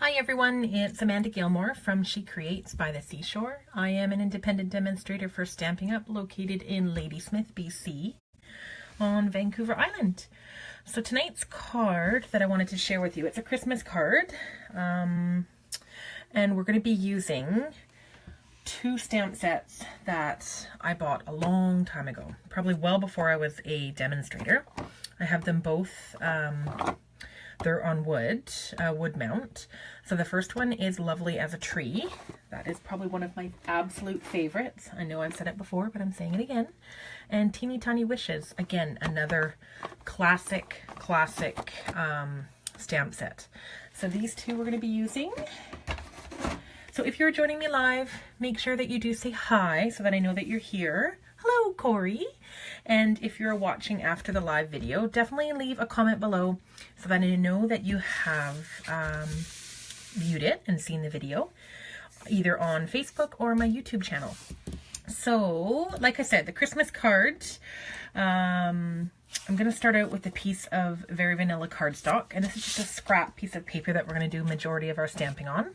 Hi everyone, it's Amanda Gilmore from She Creates by the Seashore. I am an independent demonstrator for Stampin' Up! Located in Ladysmith, BC on Vancouver Island. So tonight's card that I wanted to share with you, it's a Christmas card, and we're going to be using two stamp sets that I bought a long time ago, probably well before I was a demonstrator. I have them both, they're on wood mount. So the first one is Lovely as a Tree. That is probably one of my absolute favorites. I know I've said it before, but I'm saying it again. And Teeny Tiny Wishes, again, another classic stamp set. So these two we're going to be using. So if you're joining me live, make sure that you do say hi so that I know that you're here. Hello, Corey. And if you're watching after the live video, definitely leave a comment below so that I know that you have viewed it and seen the video, either on Facebook or my YouTube channel. So, like I said, the Christmas card, I'm going to start out with a piece of very vanilla cardstock, and this is just a scrap piece of paper that we're going to do majority of our stamping on.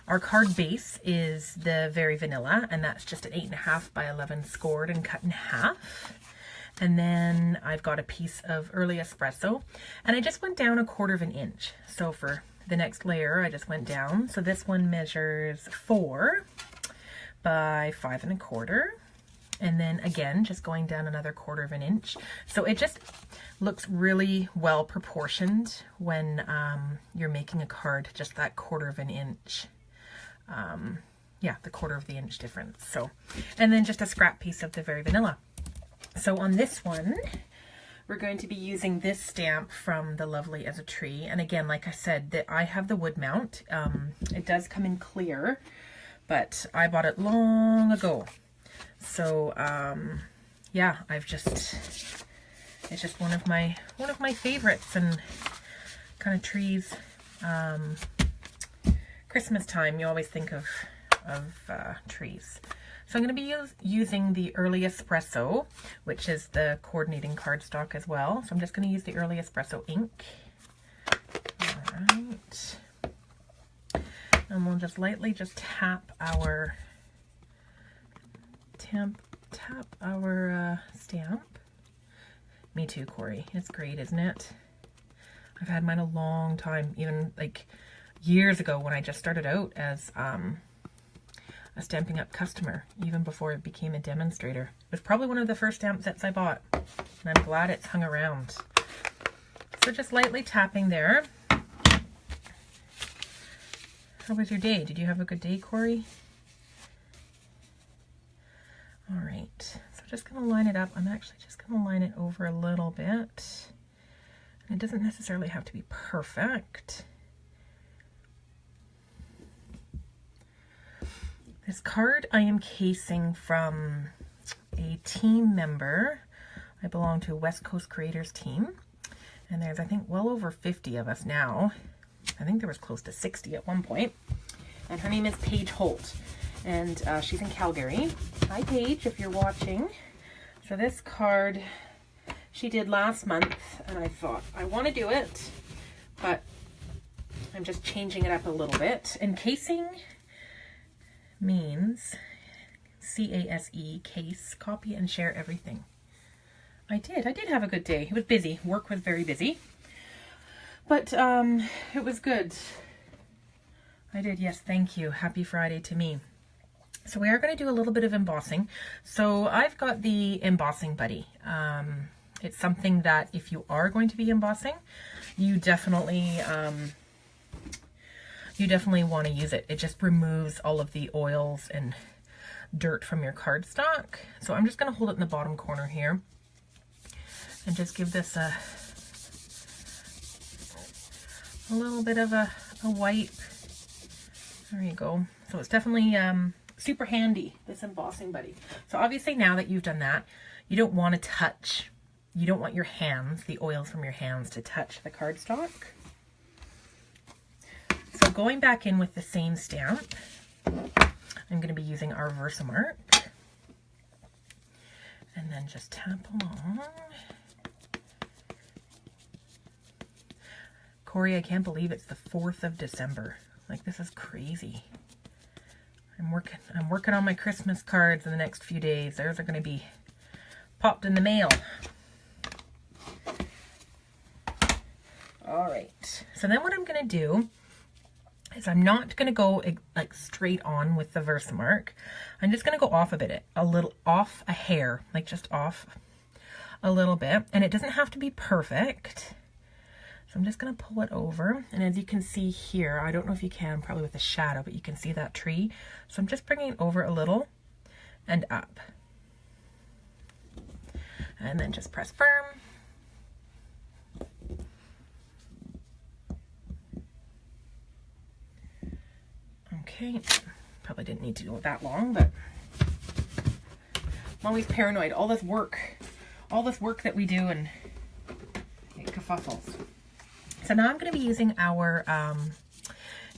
Our card base is the Very Vanilla, and that's just an 8.5 by 11 scored and cut in half. And then I've got a piece of Early Espresso, and I just went down 1/4 inch. So for the next layer, I just went down. So this one measures 4 by 5 1/4. And then again, just going down another 1/4 inch. So it just looks really well proportioned when you're making a card, just that 1/4 inch. Yeah, the 1/4 inch difference. So, and then just a scrap piece of the Very Vanilla. So on this one, we're going to be using this stamp from the Lovely as a Tree. And again, like I said, that I have the wood mount. It does come in clear, but I bought it long ago. So, yeah, it's just one of my favorites, and kind of trees. Christmas time, you always think of trees. So I'm going to be using the Early Espresso, which is the coordinating cardstock as well. So I'm just going to use the Early Espresso ink. All right. And we'll just lightly just tap our stamp. Me too, Corey. It's great, isn't it? I've had mine a long time, even like years ago when I just started out as a Stampin' Up! Customer, even before it became a demonstrator. It was probably one of the first stamp sets I bought, and I'm glad it's hung around. So just lightly tapping there. How was your day? Did you have a good day, Corey? All right, so just going to line it up. I'm actually just going to line it over a little bit. And it doesn't necessarily have to be perfect. This card I am casing from a team member. I belong to a West Coast Creators team, and there's, I think, well over 50 of us now. I think there was close to 60 at one point. And her name is Paige Holt, and she's in Calgary. Hi, Paige, if you're watching. So this card she did last month, and I thought, I want to do it, but I'm just changing it up a little bit. And casing means C-A-S-E, case, copy and share everything. I did have a good day. It was busy. Work was very busy, but it was good. I did, yes, thank you. Happy Friday to me. So we are going to do a little bit of embossing. So I've got the Embossing Buddy. It's something that if you are going to be embossing, you definitely want to use it. It just removes all of the oils and dirt from your cardstock. So I'm just going to hold it in the bottom corner here and just give this a little bit of a wipe. There you go. So it's definitely super handy, this Embossing Buddy. So obviously now that you've done that, you don't want to touch, you don't want your hands, the oils from your hands to touch the cardstock. So going back in with the same stamp, I'm going to be using our Versamark, and then just tap along. Corey, I can't believe it's the 4th of December. Like, this is crazy. I'm working on my Christmas cards in the next few days. Theirs are going to be popped in the mail. All right. So then what I'm going to do is I'm not going to go like straight on with the Versamark. I'm just going to go off a bit, a little off a hair, like just off a little bit. And it doesn't have to be perfect. So I'm just going to pull it over. And as you can see here, I don't know if you can, probably with the shadow, but you can see that tree. So I'm just bringing it over a little and up. And then just press firm. Okay, probably didn't need to do it that long, but I'm always paranoid. All this work that we do, and it kerfuffles. So now I'm going to be using our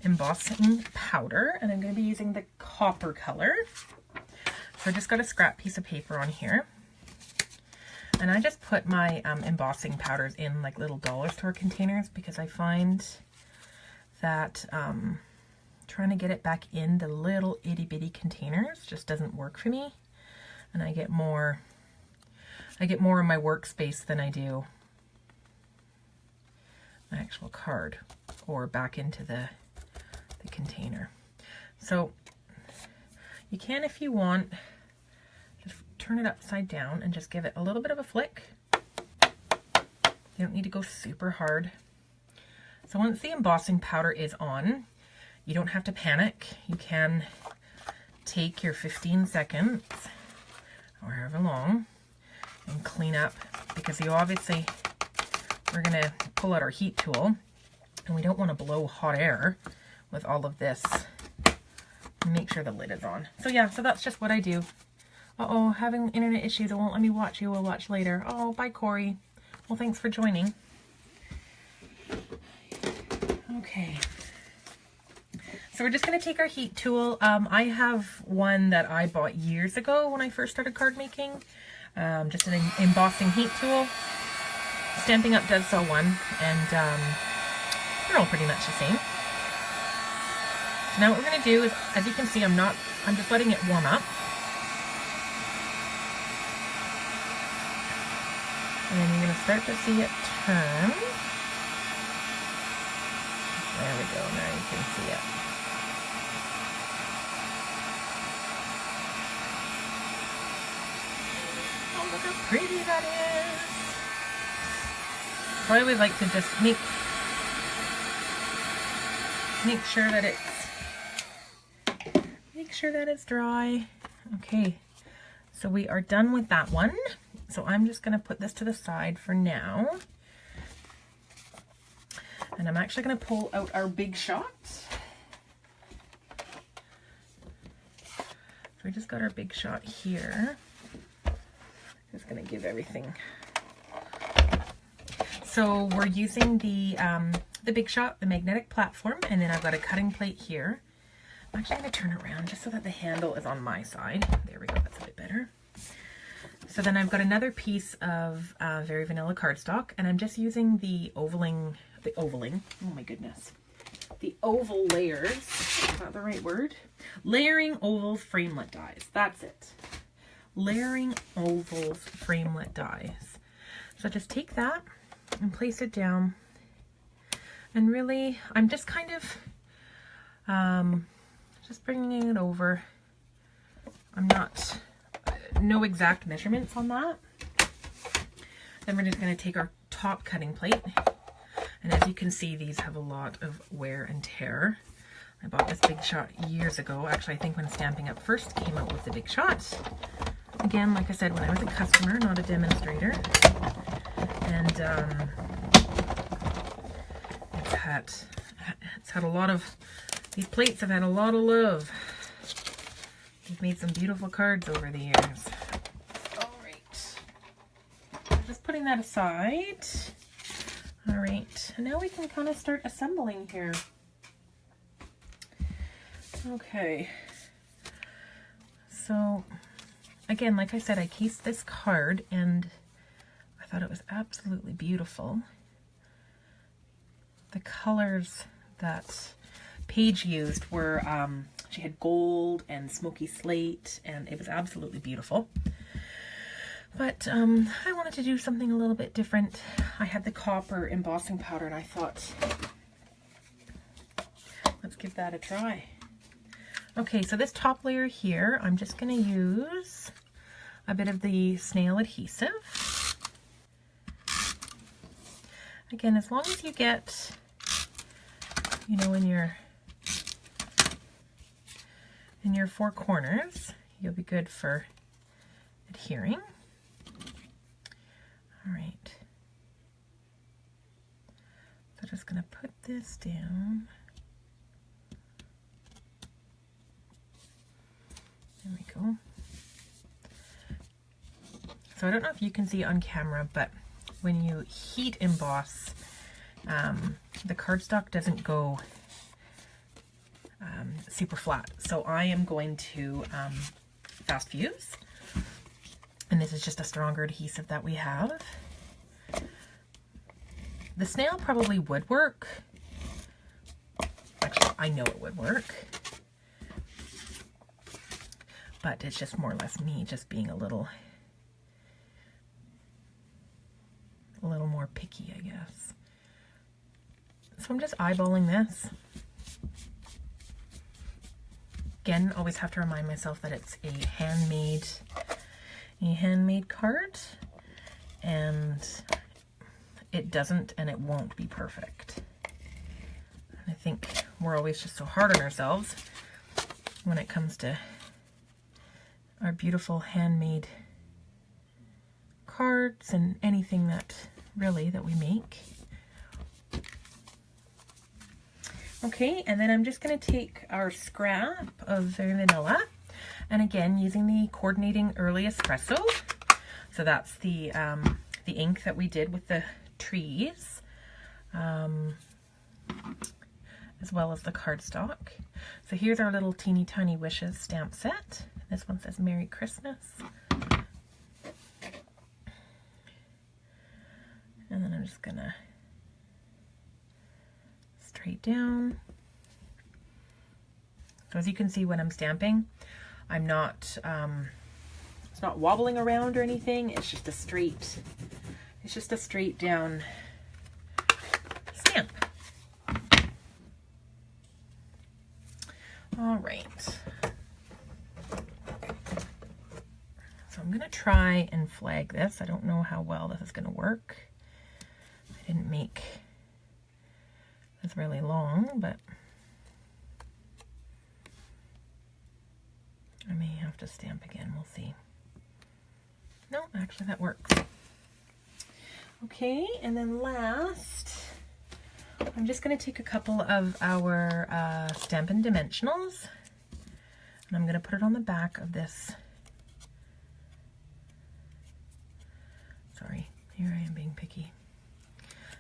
embossing powder, and I'm going to be using the copper color. So I just got a scrap piece of paper on here, and I just put my embossing powders in like little dollar store containers, because I find that trying to get it back in the little itty bitty containers just doesn't work for me, and I get more in my workspace than I do my actual card, or back into the container. So you can, if you want, just turn it upside down and just give it a little bit of a flick. You don't need to go super hard. So once the embossing powder is on, you don't have to panic. You can take your 15 seconds or however long and clean up, because you obviously, we're going to pull out our heat tool, and we don't want to blow hot air with all of this. Make sure the lid is on. So yeah, so that's just what I do. Uh-oh, having internet issues. It won't let me watch you. We'll watch later. Oh, bye, Corey. Well, thanks for joining. Okay. So we're just going to take our heat tool. I have one that I bought years ago when I first started card making. Just an embossing heat tool. Stampin' Up does sell one, and they're all pretty much the same. So now what we're going to do is, as you can see, I'm just letting it warm up. And you're going to start to see it turn. There we go, now you can see it. Oh, look how pretty that is. So I always like to just make sure that it's dry. Okay, so we are done with that one. So I'm just going to put this to the side for now. And I'm actually going to pull out our Big Shot. So we just got our Big Shot here. Just going to give everything. So we're using the Big Shot, the magnetic platform, and then I've got a cutting plate here. I'm actually going to turn around just so that the handle is on my side. There we go, that's a bit better. So then I've got another piece of very vanilla cardstock, and I'm just using the ovaling, oh my goodness, the oval layers, is that the right word? Layering ovals framelit dies, that's it. Layering ovals framelit dies. So just take that and place it down, and really I'm just kind of just bringing it over. I'm not, no exact measurements on that. Then we're just going to take our top cutting plate, and as you can see, these have a lot of wear and tear. I bought this Big Shot years ago, actually I think when Stampin' Up first came out with the Big Shot. Again, like I said, when I was a customer, not a demonstrator. And it's had a lot of, these plates have had a lot of love. We've made some beautiful cards over the years. All right, just putting that aside. All right, and now we can kind of start assembling here. Okay, so again, like I said, I cased this card and I thought it was absolutely beautiful. the colors that Paige used were, she had gold and smoky slate, and it was absolutely beautiful. But I wanted to do something a little bit different. I had the copper embossing powder, and I thought, let's give that a try. Okay, so this top layer here, I'm just going to use a bit of the snail adhesive. Again, as long as you get, you know, in your 4 corners, you'll be good for adhering. All right. So just going to put this down. There we go. So I don't know if you can see on camera, but when you heat emboss, the cardstock doesn't go super flat. So I am going to fast fuse, and this is just a stronger adhesive that we have. The snail probably would work. Actually, I know it would work. But it's just more or less me just being a little more picky, I guess. So I'm just eyeballing this. Again, always have to remind myself that it's a handmade card, and it doesn't and it won't be perfect. And I think we're always just so hard on ourselves when it comes to our beautiful handmade cards and anything that we make. Okay, and then I'm just going to take our scrap of Very Vanilla, and again using the Coordinating Early Espresso. So that's the ink that we did with the trees, as well as the cardstock. So here's our little teeny tiny wishes stamp set. This one says Merry Christmas. And then I'm just gonna straight down. So as you can see when I'm stamping, I'm not, it's not wobbling around or anything. It's just a straight down stamp. All right. So I'm gonna try and flag this. I don't know how well this is gonna work. I didn't make this really long, but I may have to stamp again. We'll see. No, actually that works. Okay, and then last, I'm just going to take a couple of our Stampin' Dimensionals, and I'm going to put it on the back of this. Sorry, here I am being picky.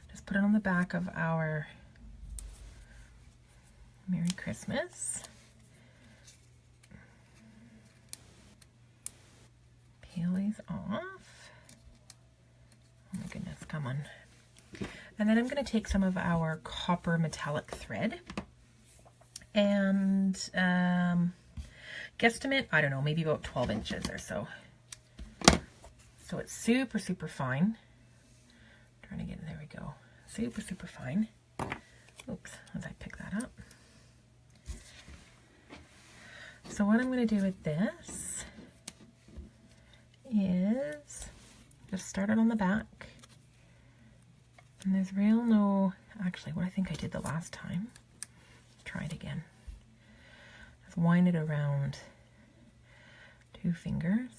Just put it on the back of our Merry Christmas. Peel these off. Oh my goodness, come on. And then I'm going to take some of our copper metallic thread and guesstimate, I don't know, maybe about 12 inches or so. So it's super, super fine. I'm trying to get, there we go. Super, super fine. Oops, as I pick that up. So what I'm going to do with this is just start it on the back. And there's actually what I think I did the last time. Let's try it again. Just wind it around 2 fingers.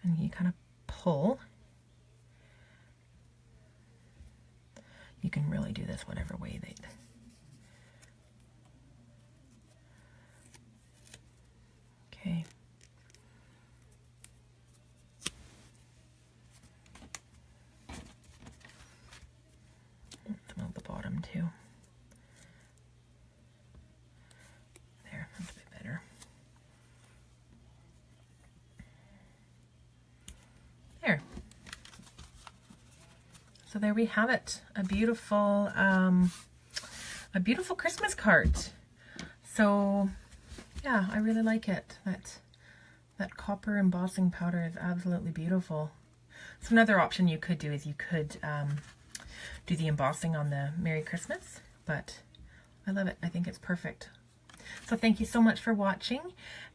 And you kind of pull. You can really do this whatever way that. Okay. Let's move the bottom too. There, that's a bit better. There. So there we have it, a beautiful Christmas card. So yeah, I really like it. That copper embossing powder is absolutely beautiful. So another option you could do is you could do the embossing on the Merry Christmas, but I love it. I think it's perfect. So thank you so much for watching,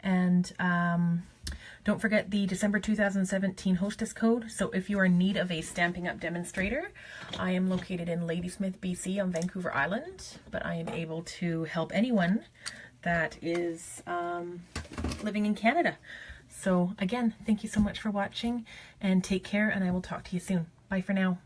and don't forget the December 2017 hostess code. So if you are in need of a Stampin' Up! Demonstrator, I am located in Ladysmith, BC on Vancouver Island, but I am able to help anyone that is living in Canada. So again, thank you so much for watching, and take care, and I will talk to you soon. Bye for now.